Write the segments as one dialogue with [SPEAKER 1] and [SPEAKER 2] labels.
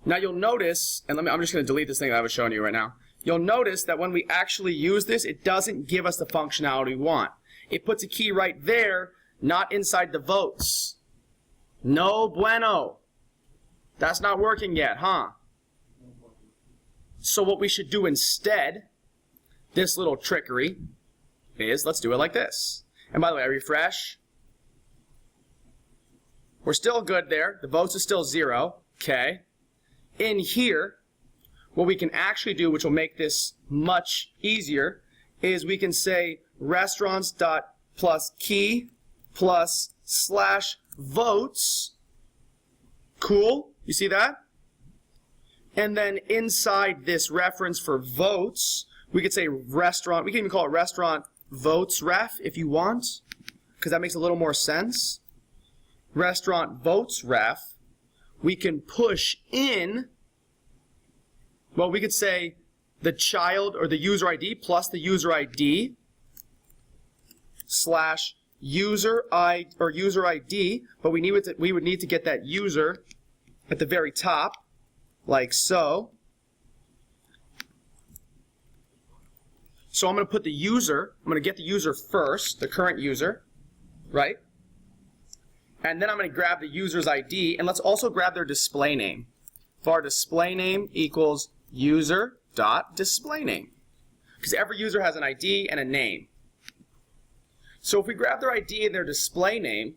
[SPEAKER 1] Now you'll notice, and I'm just going to delete this thing that I was showing you right now. You'll notice that when we actually use this, it doesn't give us the functionality we want. It puts a key right there, not inside the votes. No bueno. That's not working yet, huh? So what we should do instead, this little trickery, is let's do it like this. And by the way, I refresh. We're still good there. The votes is still 0. Okay. In here, what we can actually do, which will make this much easier, is we can say restaurants dot plus key plus slash votes. Cool? You see that? And then inside this reference for votes, we could say restaurant. We can even call it restaurant votes ref if you want, because that makes a little more sense. Restaurant votes ref. We can push in, well, we could say the child or the user ID plus the user ID slash user ID, but we would need to get that user at the very top, like so. So I'm going to put the user, I'm going to get the user first, the current user, right? And then I'm going to grab the user's ID, and let's also grab their display name. Var display name equals user.displayName, because every user has an ID and a name. So if we grab their ID and their display name,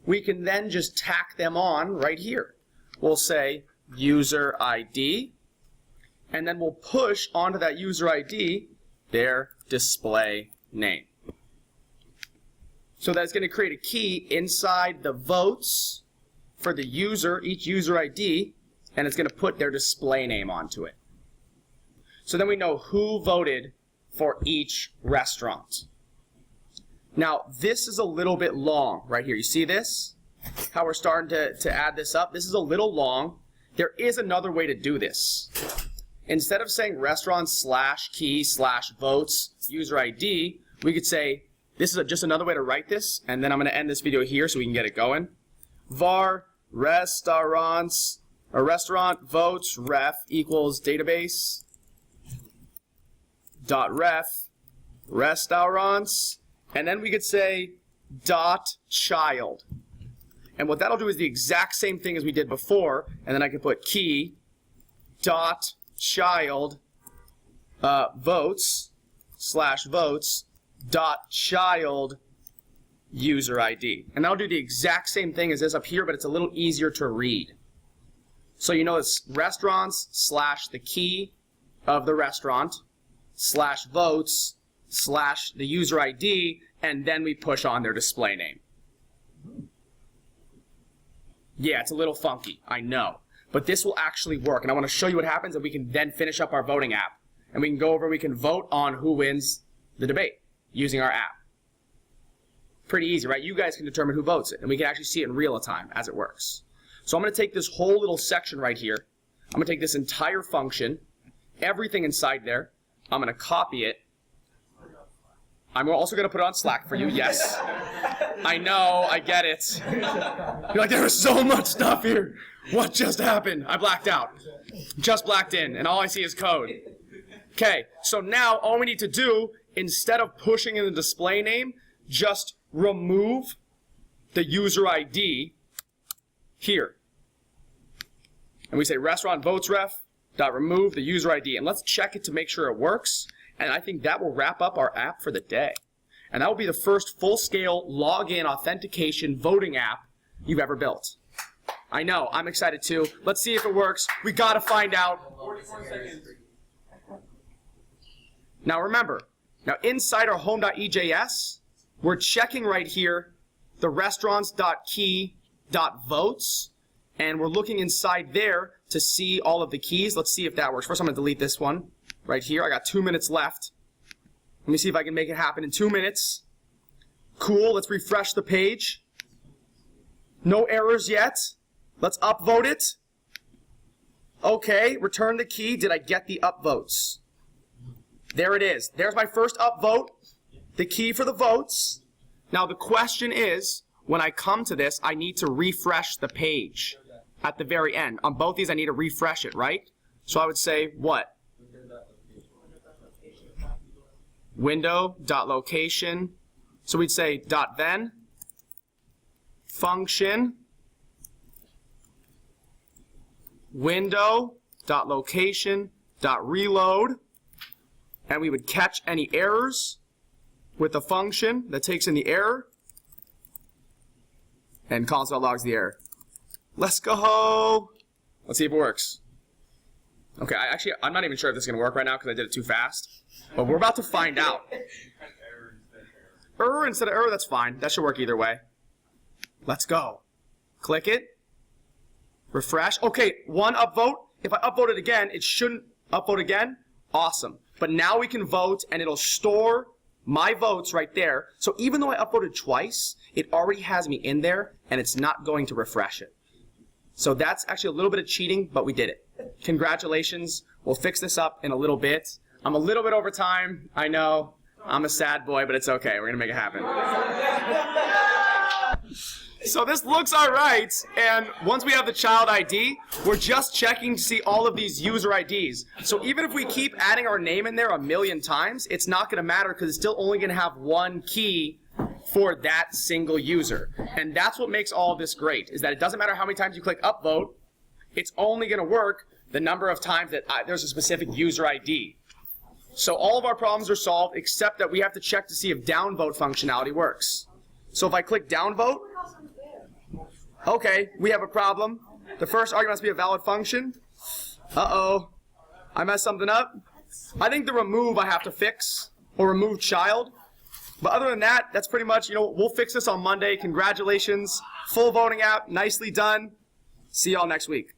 [SPEAKER 1] we can then just tack them on right here. We'll say user ID, and then we'll push onto that user ID their display name. So that's going to create a key inside the votes for the user, each user ID, and it's going to put their display name onto it. So then we know who voted for each restaurant. Now, this is a little bit long right here. You see this? How we're starting to add this up? This is a little long. There is another way to do this. Instead of saying restaurant slash key slash votes user ID, we could say, this is just another way to write this, and then I'm going to end this video here so we can get it going. Var restaurants, or restaurant votes ref equals database dot ref restaurants, and then we could say dot child. And what that'll do is the exact same thing as we did before, and then I can put key dot child votes slash votes dot child user ID. And that'll do the exact same thing as this up here, but it's a little easier to read. So you know it's restaurants slash the key of the restaurant slash votes slash the user ID, and then we push on their display name. Yeah, it's a little funky, I know. But this will actually work, and I want to show you what happens, and we can then finish up our voting app. And we can go over, we can vote on who wins the debate using our app. Pretty easy, right? You guys can determine who votes it, and we can actually see it in real time as it works. So I'm going to take this whole little section right here. I'm going to take this entire function, everything inside there. I'm going to copy it. I'm also going to put it on Slack for you, yes. I know, I get it. You're like, there was so much stuff here. What just happened? I blacked out. Just blacked in, and all I see is code. Okay, so now all we need to do, instead of pushing in the display name, just remove the user ID here. And we say restaurant votes ref dot remove the user ID. And let's check it to make sure it works. And I think that will wrap up our app for the day. And that will be the first full-scale login authentication voting app you've ever built. I know, I'm excited too. Let's see if it works. We gotta find out. 44 seconds. Now remember, now inside our home.ejs, we're checking right here the restaurants.key.votes, and we're looking inside there to see all of the keys. Let's see if that works. First, I'm going to delete this one right here. I got 2 minutes left. Let me see if I can make it happen in 2 minutes. Cool. Let's refresh the page. No errors yet. Let's upvote it. Okay. Return the key. Did I get the upvotes? There it is. There's my first upvote. The key for the votes. Now the question is, when I come to this, I need to refresh the page. at the very end. On both these, I need to refresh it, right? So I would say what? Window.location. So we'd say .then function window.location.reload, and we would catch any errors with the function that takes in the error, and console logs the error. Let's go. Let's see if it works. Okay, I'm not even sure if this is going to work right now because I did it too fast, but we're about to find out. Error instead of error, that's fine. That should work either way. Let's go. Click it. Refresh. Okay, one upvote. If I upvote it again, it shouldn't upvote again. Awesome. But now we can vote, and it'll store my votes right there. So even though I upvoted twice, it already has me in there, and it's not going to refresh it. So that's actually a little bit of cheating, but we did it. Congratulations. We'll fix this up in a little bit. I'm a little bit over time. I know. I'm a sad boy, but it's okay. We're going to make it happen. So this looks all right, and once we have the child ID, we're just checking to see all of these user IDs. So even if we keep adding our name in there a million times, it's not going to matter because it's still only going to have one key for that single user. And that's what makes all of this great, is that it doesn't matter how many times you click upvote, it's only going to work the number of times that there's a specific user ID. So all of our problems are solved, except that we have to check to see if downvote functionality works. So if I click downvote, okay, we have a problem. The first argument must be a valid function. Uh-oh. I messed something up. I think the remove I have to fix, or remove child. But other than that, that's pretty much, we'll fix this on Monday. Congratulations. Full voting app. Nicely done. See y'all next week.